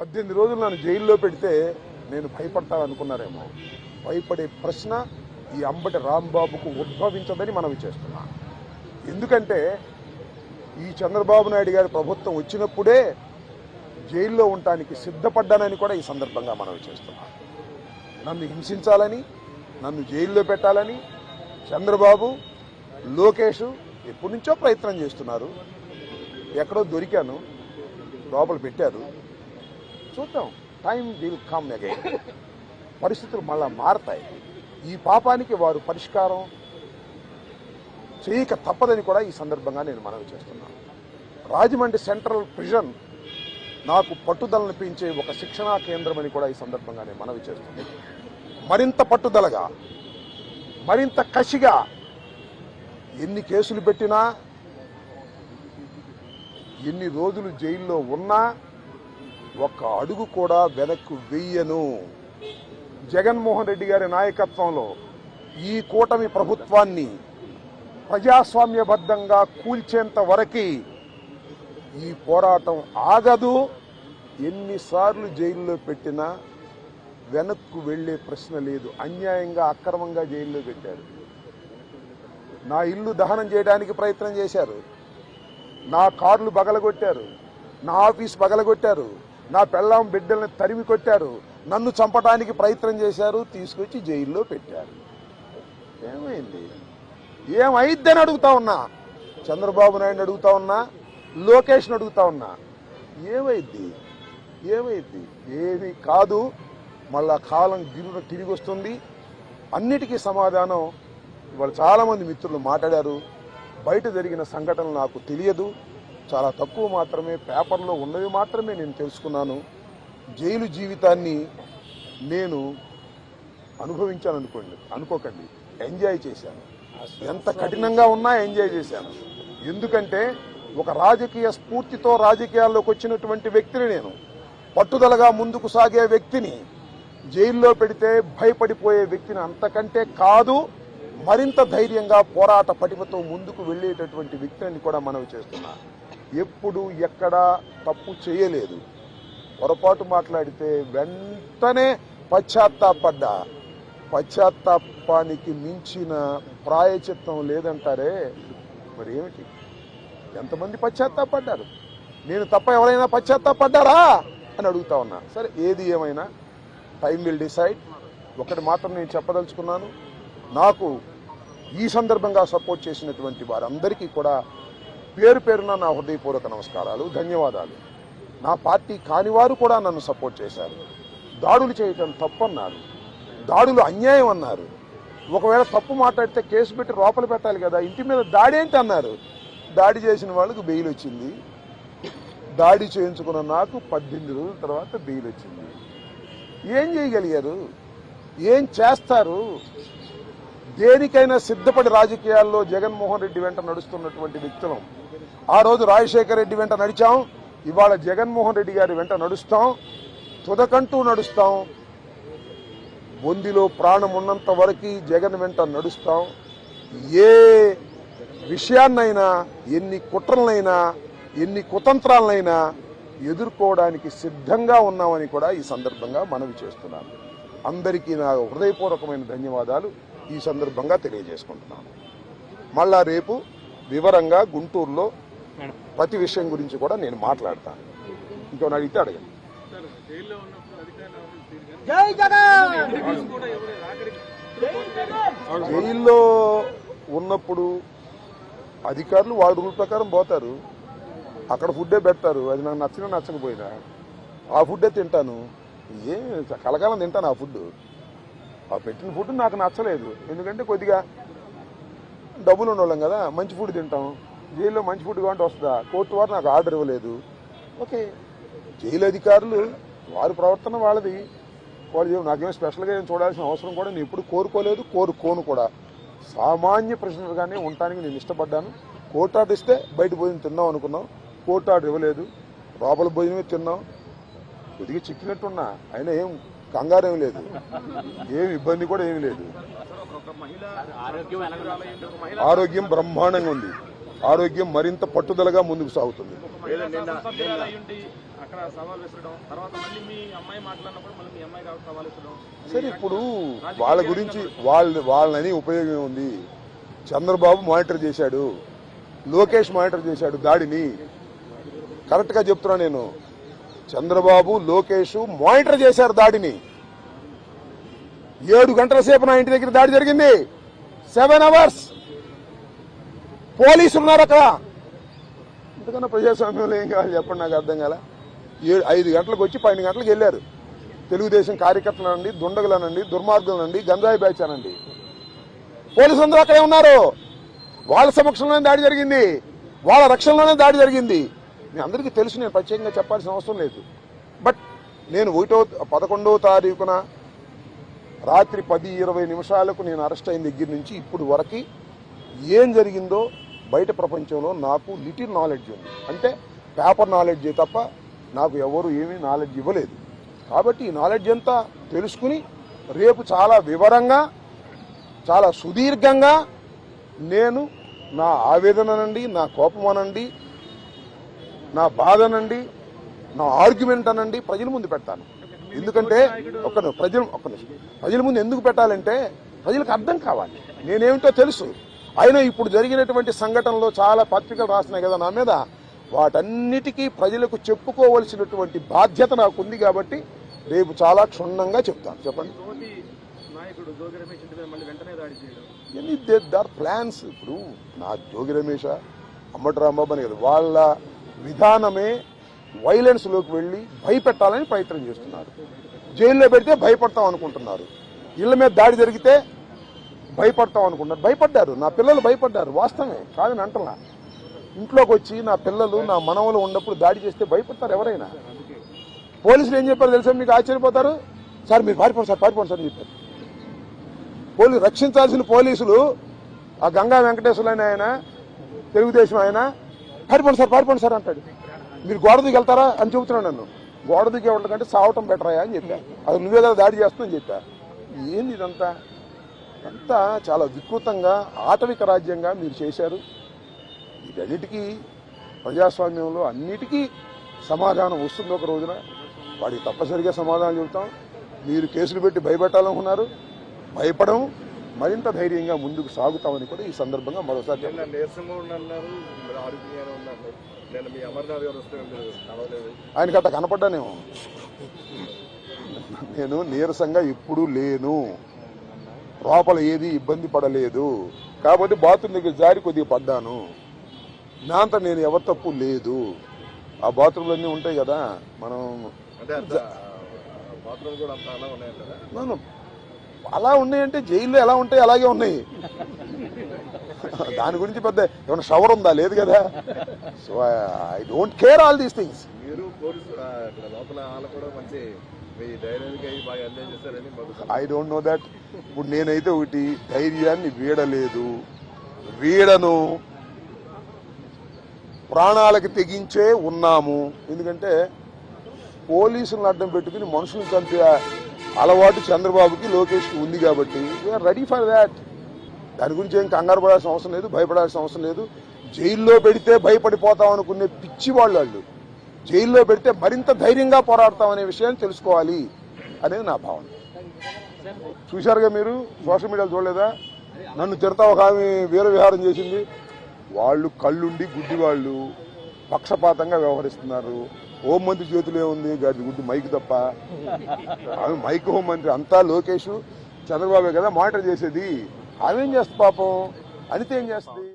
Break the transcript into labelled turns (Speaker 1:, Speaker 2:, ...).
Speaker 1: 18 రోజులు నన్ను జైల్లో పెడితే నేను భయపడతాననుకున్నారేమో. భయపడే ప్రశ్న ఈ అంబటి రాంబాబుకు ఉద్భవించదని మనవి చేస్తున్నా. ఎందుకంటే ఈ చంద్రబాబు నాయుడు గారి ప్రభుత్వం వచ్చినప్పుడే జైల్లో ఉండటానికి సిద్ధపడ్డానని కూడా ఈ సందర్భంగా మనవి చేస్తున్నా. నన్ను హింసించాలని, నన్ను జైల్లో పెట్టాలని చంద్రబాబు, లోకేష్ ఎప్పటి నుంచో ప్రయత్నం చేస్తున్నారు. ఎక్కడో దొరికాను, లోపల పెట్టారు. చూద్దాం, టైం విల్ కమ్ అగైన్. పరిస్థితులు మళ్ళా మారతాయి. ఈ పాపానికి వారు పరిష్కారం చేయక తప్పదని కూడా ఈ సందర్భంగా నేను మనవి చేస్తున్నాను. రాజమండ్రి సెంట్రల్ ప్రిజన్ నాకు పట్టుదలను పెంచే ఒక శిక్షణా కేంద్రం అని కూడా ఈ సందర్భంగా నేను మనవి చేస్తున్నాను. మరింత పట్టుదలగా, మరింత కసిగా ఎన్ని కేసులు పెట్టినా, ఎన్ని రోజులు జైల్లో ఉన్నా ఒక్క అడుగు కూడా వెనక్కు వెయ్యను. జగన్మోహన్ రెడ్డి గారి నాయకత్వంలో ఈ కూటమి ప్రభుత్వాన్ని ప్రజాస్వామ్యబద్ధంగా కూల్చేంత వరకు ఈ పోరాటం ఆగదు. ఎన్నిసార్లు జైల్లో పెట్టినా వెనక్కు వెళ్లే ప్రశ్న లేదు. అన్యాయంగా, అక్రమంగా జైల్లో పెట్టారు. నా ఇల్లు దహనం చేయడానికి ప్రయత్నం చేశారు, నా కార్లు బగలగొట్టారు, నా ఆఫీస్ బగలగొట్టారు, నా పెళ్ళాం బిడ్డల్ని తరిమి కొట్టారు, నన్ను చంపడానికి ప్రయత్నం చేశారు, తీసుకొచ్చి జైల్లో పెట్టారు. ఏమైంది? ఏమైద్దని అడుగుతా ఉన్నా. చంద్రబాబు నాయుడు అడుగుతా ఉన్నా, లోకేష్ని అడుగుతా ఉన్నా. ఏమైద్ది? ఏమీ కాదు. మళ్ళా కాలం గిరున తిరిగి వస్తుంది. అన్నిటికీ సమాధానం ఇవాళ చాలామంది మిత్రులు మాట్లాడారు. బయట జరిగిన సంఘటనలు నాకు తెలియదు, చాలా తక్కువ మాత్రమే, పేపర్లో ఉన్నవి మాత్రమే నేను తెలుసుకున్నాను. జైలు జీవితాన్ని నేను అనుకోకండి, ఎంజాయ్ చేశాను. ఎంత కఠినంగా ఉన్నా ఎంజాయ్ చేశాను. ఎందుకంటే ఒక రాజకీయ స్ఫూర్తితో రాజకీయాల్లోకి వచ్చినటువంటి వ్యక్తిని నేను, పట్టుదలగా ముందుకు సాగే వ్యక్తిని జైల్లో పెడితే భయపడిపోయే వ్యక్తిని అంతకంటే కాదు, మరింత ధైర్యంగా పోరాట పటిమతో ముందుకు వెళ్ళేటటువంటి వ్యక్తిని కూడా మనవి చేస్తున్నా. ఎప్పుడు ఎక్కడా తప్పు చేయలేదు. పొరపాటు మాట్లాడితే వెంటనే పశ్చాత్తాపడ్డా. పశ్చాత్తాపానికి మించిన ప్రాయచిత్తం లేదంటారే, మరి ఏమిటి? ఎంతమంది పశ్చాత్తాపడ్డారు? నేను తప్ప ఎవరైనా పశ్చాత్తాపడ్డారా అని అడుగుతా ఉన్నా. సరే, ఏది ఏమైనా టైం విల్ డిసైడ్. ఒకటి మాత్రం నేను చెప్పదలుచుకున్నాను. నాకు ఈ సందర్భంగా సపోర్ట్ చేసినటువంటి వారందరికీ కూడా పేరు పేరున నా హృదయపూర్వక నమస్కారాలు, ధన్యవాదాలు. నా పార్టీ కానివారు కూడా నన్ను సపోర్ట్ చేశారు. దాడులు చేయటం తప్పన్నారు, దాడులు అన్యాయం అన్నారు. ఒకవేళ తప్పు మాట్లాడితే కేసు పెట్టి లోపల పెట్టాలి కదా, ఇంటి మీద దాడి ఏంటి అన్నారు. దాడి చేసిన వాళ్ళకు బెయిల్ వచ్చింది. దాడి చేయించుకున్న నాకు 18 రోజుల తర్వాత బెయిల్ వచ్చింది. ఏం చేయగలిగారు? ఏం చేస్తారు? దేనికైనా సిద్ధపడి రాజకీయాల్లో జగన్మోహన్ రెడ్డి వెంట నడుస్తున్నటువంటి వ్యక్తులం. ఆ రోజు రాజశేఖర రెడ్డి వెంట నడిచాం, ఇవాళ జగన్మోహన్ రెడ్డి గారి వెంట నడుస్తాం, తుదకంటూ నడుస్తాం. బొందిలో ప్రాణం ఉన్నంత వరకు జగన్ వెంట నడుస్తాం. ఏ విషయాన్నైనా, ఎన్ని కుట్రలనైనా, ఎన్ని కుతంత్రాలనైనా ఎదుర్కోవడానికి సిద్ధంగా ఉన్నామని కూడా ఈ సందర్భంగా మనవి చేస్తున్నాను. అందరికీ నా హృదయపూర్వకమైన ధన్యవాదాలు ఈ సందర్భంగా తెలియజేసుకుంటున్నాను. మళ్ళా రేపు వివరంగా గుంటూరులో ప్రతి విషయం గురించి కూడా నేను మాట్లాడతాను. ఇంకేమైనా అడిగితే అడగండి. జైల్లో ఉన్నప్పుడు అధికారులు వాళ్ళ రూల్ ప్రకారం పోతారు, అక్కడ ఫుడ్డే పెడతారు. అది నాకు నచ్చినా నచ్చకపోయినా ఆ ఫుడ్డే తింటాను. కలకాలం తింటాను ఆ ఫుడ్. ఆ పెట్టిన ఫుడ్ నాకు నచ్చలేదు, ఎందుకంటే కొద్దిగా డబ్బులు ఉండవాళ్ళం కదా, మంచి ఫుడ్ తింటాం. జైల్లో మంచి ఫుడ్ కావాలంటే వస్తుందా? కోర్టు వారు నాకు ఆర్డర్ ఇవ్వలేదు. ఓకే, జైలు అధికారులు వారి ప్రవర్తన వాళ్ళది, వాళ్ళు నాకేమో స్పెషల్గా ఏం చూడాల్సిన అవసరం కూడా నేను ఎప్పుడు కోరుకోలేదు, కోరుకోను కూడా. సామాన్య ప్రశ్నలుగానే ఉండటానికి నేను ఇష్టపడ్డాను. కోర్టు ఆర్డర్ ఇస్తే బయట భోజనం తిన్నాం అనుకున్నాం, కోర్టు ఆర్డర్ ఇవ్వలేదు, లోపల భోజనమే తిన్నాం. కొద్దిగా చిక్కినట్టున్నా, అయినా ఏం కంగారేం లేదు, ఏమి ఇబ్బంది కూడా ఏమి లేదు. ఆరోగ్యం బ్రహ్మాండంగా ఉంది. ఆరోగ్యం మరింత పట్టుదలగా ముందుకు సాగుతుంది.
Speaker 2: అక్కడ సవాల్ విసరడం, తర్వాత మళ్ళీ మీ అమ్మాయి మాట్లాడినప్పుడు మళ్ళీ మీ అమ్మాయి కాబట్టి సవాల్ విసరడం.
Speaker 1: సరే, ఇప్పుడు వాళ్ళ గురించి వాళ్ళని ఉపయోగం ఉంది. చంద్రబాబు మానిటర్ చేశాడు, లోకేష్ మానిటర్ చేశాడు దాడిని. కరెక్ట్గా చెప్తున్నా నేను, చంద్రబాబు లోకేష్ మానిటర్ చేశారు దాడిని. 7 గంటల సేపు నా ఇంటి దగ్గర దాడి జరిగింది. 7 అవర్స్ పోలీసులు ఉన్నారు అక్కడ. ఇంతకన్నా ప్రజాస్వామ్యంలో ఏం కావాలి చెప్పండి, నాకు అర్థం కాల. 5 గంటలకు వచ్చి 12 గంటలకు వెళ్ళారు. తెలుగుదేశం కార్యకర్తలనండి, దుండగులనండి, దుర్మార్గులనండి, గంజాయి బ్యాచ్ అనండి, పోలీసులు అందరూ అక్కడే ఉన్నారు. వాళ్ళ సమక్షంలోనే దాడి జరిగింది, వాళ్ళ రక్షణలోనే దాడి జరిగింది. మీ అందరికీ తెలుసు, నేను ప్రత్యేకంగా చెప్పాల్సిన అవసరం లేదు. బట్ నేను 11వ తారీఖున రాత్రి 10:20 నేను అరెస్ట్ అయిన దగ్గర నుంచి ఇప్పుడు వరకు ఏం జరిగిందో బయట ప్రపంచంలో నాకు లిటిల్ నాలెడ్జ్ ఉంది. అంటే పేపర్ నాలెడ్జే తప్ప నాకు ఎవరు ఏమీ నాలెడ్జ్ ఇవ్వలేదు. కాబట్టి ఈ నాలెడ్జ్ అంతా తెలుసుకుని రేపు చాలా వివరంగా, చాలా సుదీర్ఘంగా నేను నా ఆవేదననండి, నా కోపం అనండి, నా బాధ అనండి, నా ఆర్గ్యుమెంట్ అనండి ప్రజల ముందు పెడతాను. ఎందుకంటే ప్రజల ముందు ఎందుకు పెట్టాలంటే ప్రజలకు అర్థం కావాలి, నేనేమిటో తెలుసు. అయినా ఇప్పుడు జరిగినటువంటి సంఘటనలో చాలా పత్రికలు రాసినాయి కదా నా మీద, వాటన్నిటికీ ప్రజలకు చెప్పుకోవలసినటువంటి బాధ్యత నాకు ఉంది. కాబట్టి రేపు చాలా క్షుణ్ణంగా చెప్తాను. చెప్పండి. దార్ ప్లాన్స్. ఇప్పుడు నా జోగి రమేష్, అమ్మటి రాంబాబు అని కదా, వాళ్ళ విధానమే వైలెన్స్లోకి వెళ్ళి భయపెట్టాలని ప్రయత్నం చేస్తున్నారు. జైల్లో పెడితే భయపడతాం అనుకుంటున్నారు, ఇళ్ల మీద దాడి జరిగితే భయపడతాం అనుకుంటున్నారు. భయపడ్డారు, నా పిల్లలు భయపడ్డారు, వాస్తవమే కాదని అంటలా. ఇంట్లోకి వచ్చి నా పిల్లలు, నా మనవలు ఉన్నప్పుడు దాడి చేస్తే భయపడతారు ఎవరైనా. పోలీసులు ఏం చెప్పారు తెలుసా, మీకు ఆశ్చర్యపోతారు. సార్ మీరు పారిపోండి సార్, పారిపోండి సార్ అని చెప్పారు. రక్షించాల్సిన పోలీసులు ఆ గంగా వెంకటేశ్వర ఆయన, తెలుగుదేశం ఆయన, పారిపోండి సార్ అంటాడు. మీరు గోడ దిగి వెళ్తారా అని చెబుతున్నాడు నన్ను. గోడ దిగి వెళ్ళకంటే సావటం బెటరాయా అని చెప్పా. అది నువ్వే కదా దాడి చేస్తుందని చెప్పా. ఏంది ఇదంతా? అంతా చాలా వికృతంగా ఆటవిక రాజ్యంగా మీరు చేశారు. వీటన్నిటికీ ప్రజాస్వామ్యంలో అన్నిటికీ సమాధానం వస్తుంది ఒక రోజున. వాడికి తప్పనిసరిగా సమాధానం చెబుతాం. మీరు కేసులు పెట్టి భయపెట్టాలనుకున్నారు, భయపడం, మరింత ధైర్యంగా ముందుకు సాగుతామని కూడా ఈ సందర్భంగా మరోసారి ఆయనకి అట్లా కనపడ్డానేమో. నేను నీరసంగా ఎప్పుడూ లేను, లోపల ఏది ఇబ్బంది పడలేదు. కాబట్టి బాత్రూమ్ దగ్గర జారి కొద్దిగా పడ్డాను. నా అంతా నేను ఎవరి తప్పు లేదు. ఆ బాత్రూమ్లు అన్నీ ఉంటాయి కదా, మనం అలా ఉన్నాయంటే జైల్లో ఎలా ఉంటాయి అలాగే ఉన్నాయి. దాని గురించి పెద్ద ఏమైనా షవర్ ఉందా? లేదు కదా. So I don't care all these things. I don't know that. ఇప్పుడు నేనైతే ఒకటి, ధైర్యాన్ని వీడలేదు, వీడను, ప్రాణాలకు తెగించే ఉన్నాము. ఎందుకంటే పోలీసులను అడ్డం పెట్టుకుని మనుషులను చంపే అలవాటు చంద్రబాబుకి, లోకేష్కి ఉంది. కాబట్టి వీఆర్ రెడీ ఫర్ దాట్. దాని గురించి ఏం కంగారు పడాల్సిన అవసరం లేదు, భయపడాల్సిన అవసరం లేదు. జైల్లో పెడితే భయపడిపోతాం అనుకునే పిచ్చి వాళ్ళు జైల్లో పెడితే మరింత ధైర్యంగా పోరాడతామనే విషయాన్ని తెలుసుకోవాలి అనేది నా భావన. చూశారుగా మీరు, సోషల్ మీడియాలో చూడలేదా? నన్ను తిడతా ఒక ఆమె వీర విహారం చేసింది. వాళ్ళు కళ్ళుండి గుడ్డి వాళ్ళు పక్షపాతంగా వ్యవహరిస్తున్నారు. హోంమంత్రి చేతిలో ఉంది గుడ్డి మైక్ తప్ప. ఆమె మైక్ హోంమంత్రి, అంతా లోకేష్ చంద్రబాబు కదా మానిటర్ చేసేది. ఆమెం చేస్తుంది పాపం, అనితే ఏం చేస్తుంది?